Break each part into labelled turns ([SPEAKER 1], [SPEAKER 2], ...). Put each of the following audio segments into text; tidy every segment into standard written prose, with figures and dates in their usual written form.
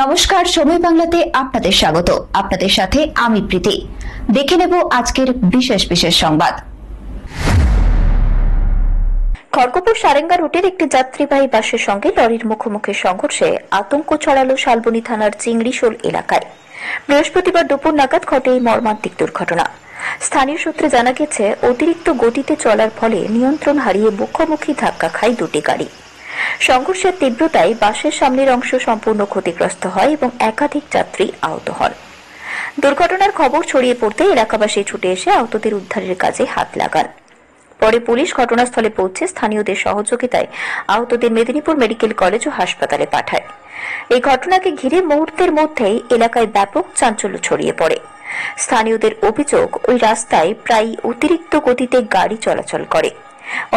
[SPEAKER 1] নমস্কার, সময় বাংলাতে আপনাদের স্বাগত। আপনাদের সাথে আমি প্রীতি। দেখে নেব আজকের বিশেষ বিশেষ সংবাদ। খড়গপুর সারেঙ্গা রুটের একটি যাত্রীবাহী বাসের সঙ্গে লরির মুখোমুখি সংঘর্ষে আতঙ্ক ছড়ালো শালবনী থানার চিংড়িশোল এলাকায়। বৃহস্পতিবার দুপুর নাগাদ ঘটে এই মর্মান্তিক দুর্ঘটনা। স্থানীয় সূত্রে জানা গেছে, অতিরিক্ত গতিতে চলার ফলে নিয়ন্ত্রণ হারিয়ে মুখোমুখি ধাক্কা খায় দুটি গাড়ি। সংঘর্ষের তীব্রতায় বাসের সামনের অংশ সম্পূর্ণ ক্ষতিগ্রস্ত হয় এবং একাধিক যাত্রী আহত হন। দুর্ঘটনার খবর ছড়িয়ে পড়তে এলাকাবাসী ছুটে এসে আহতদের উদ্ধারের কাজে হাত লাগান। পরে পুলিশ ঘটনাস্থলে পৌঁছে স্থানীয়দের সহযোগিতায় আহতদের মেদিনীপুর মেডিকেল কলেজ ও হাসপাতালে পাঠায়। এই ঘটনাকে ঘিরে মুহূর্তের মধ্যেই এলাকায় ব্যাপক চাঞ্চল্য ছড়িয়ে পড়ে। স্থানীয়দের অভিযোগ, ওই রাস্তায় প্রায় অতিরিক্ত গতিতে গাড়ি চলাচল করে,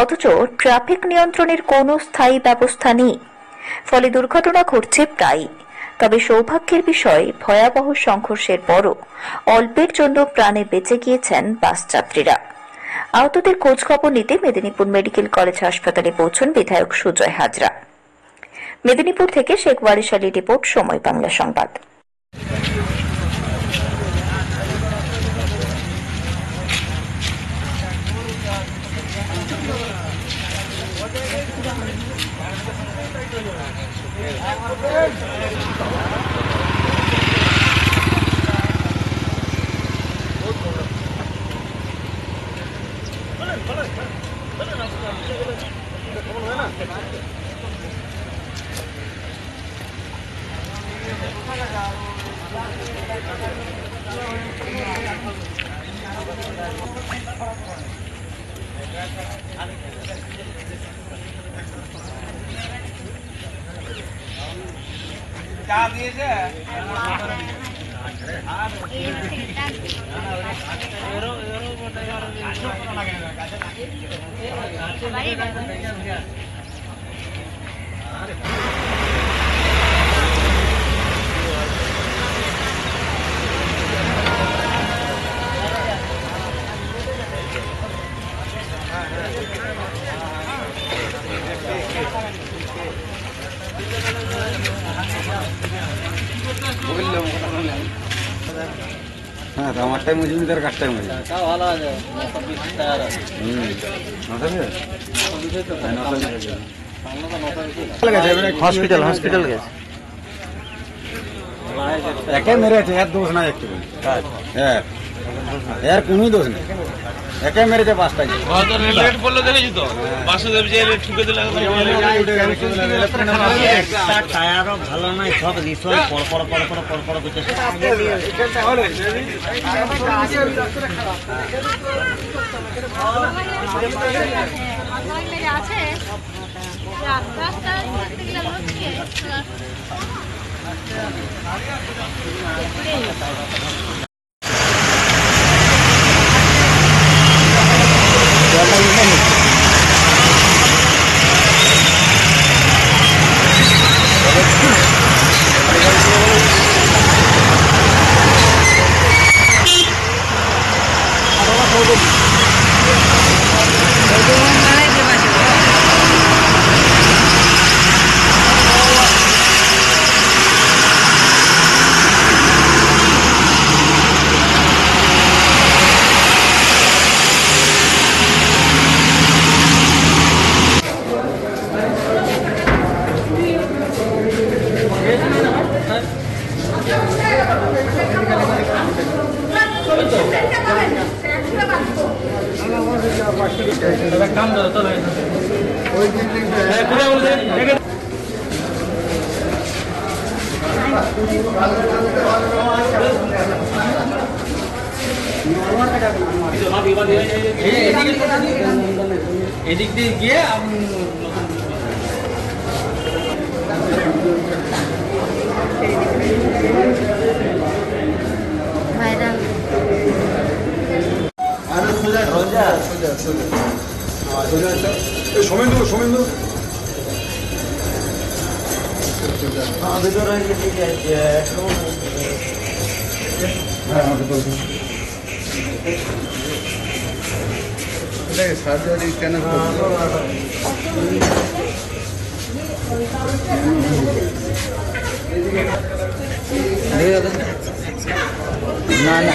[SPEAKER 1] অথচ ট্রাফিক নিয়ন্ত্রণের কোনো স্থায়ী ব্যবস্থা নেই। ফলে দুর্ঘটনা ঘটছে প্রায়ই। তবে সৌভাগ্যের বিষয়, ভয়াবহ সংঘর্ষের পরও অল্পের জন্য প্রাণে বেঁচে গিয়েছেন বাস যাত্রীরা। আহতদের খোঁজ খবর নিতে মেদিনীপুর মেডিকেল কলেজ হাসপাতালে পৌঁছন বিধায়ক সুজয় হাজরা। মেদিনীপুর থেকে শেখ ওয়ারিস আলী রিপোর্ট, সময় বাংলা সংবাদ।
[SPEAKER 2] চা দিয়েছে হ্যাঁ, আমারটাই মজুরি, তার কাজটাই মজুরি। হসপিটাল গেছে, একে মেরেছে, এর দোষ নাই একটু, এর কোনোই দোষ নেই, একে মেরেছে পাঁচটাই। লেট করলো দেখেছি তো, বাসে ঠুকে দিলে টায়ারও ভালো নয়, সব রিসল পড় পড় পড় পড় পড় পড় করছে। এদিক দিয়ে গিয়ে সোমেন্দ্র সার্জারি কেন না না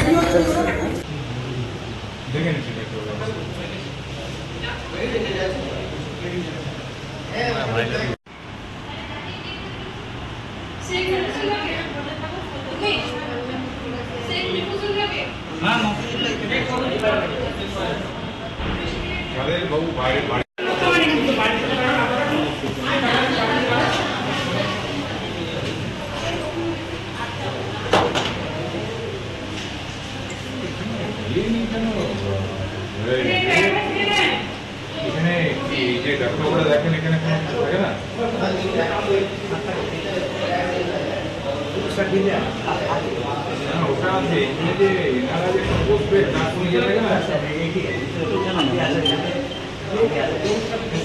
[SPEAKER 3] এখানে এই যে ডাক্তাররা দেখেন এখানে কোনো থাকে না ওটা আছে এই যে এনারা যে বসবে না কোনো ইয়ে থাকে না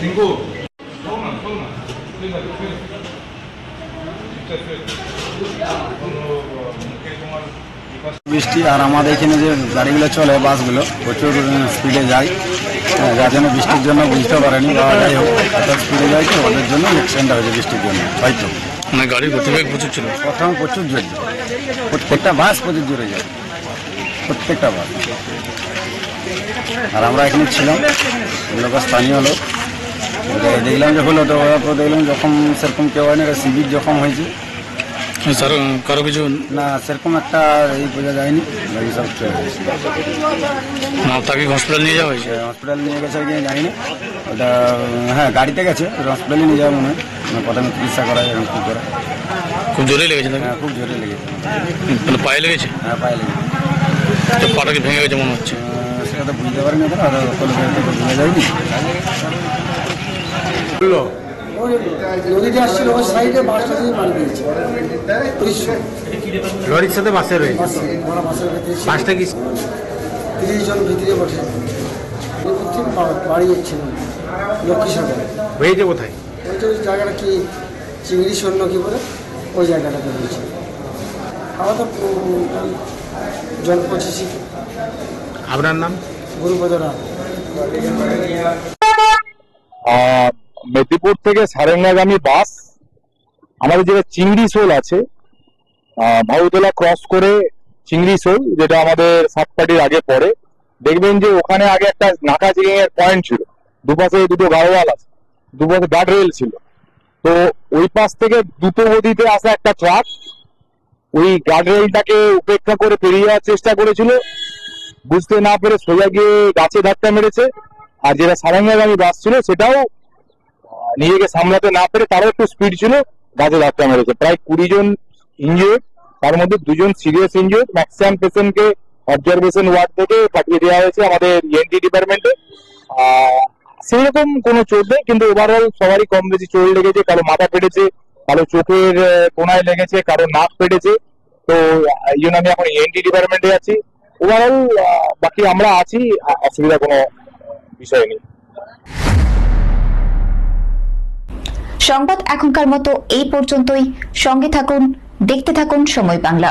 [SPEAKER 3] সিংহু
[SPEAKER 2] বৃষ্টি আর আমাদের এখানে যে গাড়িগুলো চলে বাসগুলো প্রচুর স্পিডে যায়, যার জন্য বৃষ্টির জন্য বুঝতে পারেনি বা যাই হোক এত স্পিডে যায় তো ওদের জন্য অ্যাক্সিডেন্টটা হয়েছে বৃষ্টির জন্য হয়তো।
[SPEAKER 4] মানে গাড়ির গতিবেগ প্রচুর ছিল,
[SPEAKER 2] প্রথম প্রচুর জোরে যায়, প্রত্যেকটা বাস প্রচুর জোরে যায়, প্রত্যেকটা বাস। আর আমরা এখানে ছিলাম লোক স্থানীয় লোক, দেখলাম যে হলো তো ওরা দেখলাম যখন সেরকম কেউ হয়নি, শিবির যখন হয়েছে
[SPEAKER 4] স্যার কারো কিছু
[SPEAKER 2] না সেরকম একটা এই বোঝা যায়নি, গাড়ি সব চলে গেছে।
[SPEAKER 4] না তাকে হসপিটাল নিয়ে যাওয়া হয়েছে?
[SPEAKER 2] হসপিটাল নিয়ে গেছে কি জানি না, ওটা হ্যাঁ গাড়িতে গেছে, হসপিটালে নিয়ে যাওয়া মনে হয়, প্রথমে চিকিৎসা করা যায় এখন কী করে।
[SPEAKER 4] খুব জোরে লেগেছে তাকে?
[SPEAKER 2] হ্যাঁ খুব জোরে লেগেছে।
[SPEAKER 4] মানে পায়ে লেগেছে?
[SPEAKER 2] হ্যাঁ পায়ে লেগেছে।
[SPEAKER 4] তো পাটা কি ভেঙে গেছে মনে হচ্ছে?
[SPEAKER 2] সেটা তো বুঝতে পারিনি, এখন আর বুঝে যায়নি।
[SPEAKER 5] নদীতে আসছিল ওই সাইডে বাসটা দিয়ে মারি দিয়েছে।
[SPEAKER 6] লরির সাথে বাসে রয়েছে।
[SPEAKER 5] আমরা বাসের ভিতরে
[SPEAKER 6] বাসটা কি
[SPEAKER 5] 30 জন ভিতরে বসে বাড়ি যাচ্ছিল লক্ষ্মীসাগর।
[SPEAKER 6] হয়েছে কোথায়?
[SPEAKER 5] ওই জায়গাটা কি চিংড়ি সৈন্য কি বলে ওই জায়গাটাতে হয়েছে। আমরা তো জন 25
[SPEAKER 6] আপনার নাম?
[SPEAKER 5] গুরুপদ রায়।
[SPEAKER 7] মেদিনীপুর থেকে সারেঙ্গাগামী বাস আমাদের যেটা চিংড়ি শোল আছে, ভাউতলা ক্রস করে চিংড়ি শোল যেটা আমাদের সাতপাটির আগে পড়ে, দেখবেন যে ওখানে আগে একটা নাকা চেকিং এর পয়েন্ট ছিল, দুপাশে দুটো গাড়োয়াল আছে, দুপাশে গার্ড রেল ছিল। তো ওই পাশ থেকে দ্রুত গতিতে আসা একটা ট্রাক ওই গার্ড রেলটাকে উপেক্ষা করে পেরিয়ে যাওয়ার চেষ্টা করেছিল, বুঝতে না পেরে সোজা গিয়ে গাছে ধাক্কা মেরেছে। আর যেটা সারেঙ্গাগামী বাস ছিল সেটাও নিজেকে সামলাতে না পেরে তারও একটু স্পিড ছিল, গাছে ধাক্কা মেরেছে। প্রায় 20 জন ইনজিওর্ড, তার মধ্যে 2 জন সিরিয়াস ইনজিওর্ড। ম্যাক্সিমাম পেশেন্টকে অবজারভেশন ওয়ার্ড থেকে পাঠিয়ে দেওয়া হয়েছে আমাদের ইএনটি ডিপার্টমেন্টে। সেরকম কোনো চোট নেই, কিন্তু ওভারঅল সবারই কম বেশি চোট লেগেছে, কারো মাথা ফেটেছে, কারো চোখের কোনায় লেগেছে, কারো নাক ফেটেছে। তো এই জন্য আমি এখন ইএনটি ডিপার্টমেন্টে আছি। ওভারঅল বাকি আমরা আছি, অসুবিধা কোনো বিষয় নেই।
[SPEAKER 1] সংবাদ এখনকার মতো এই পর্যন্তই। সঙ্গে থাকুন, দেখতে থাকুন সময় বাংলা।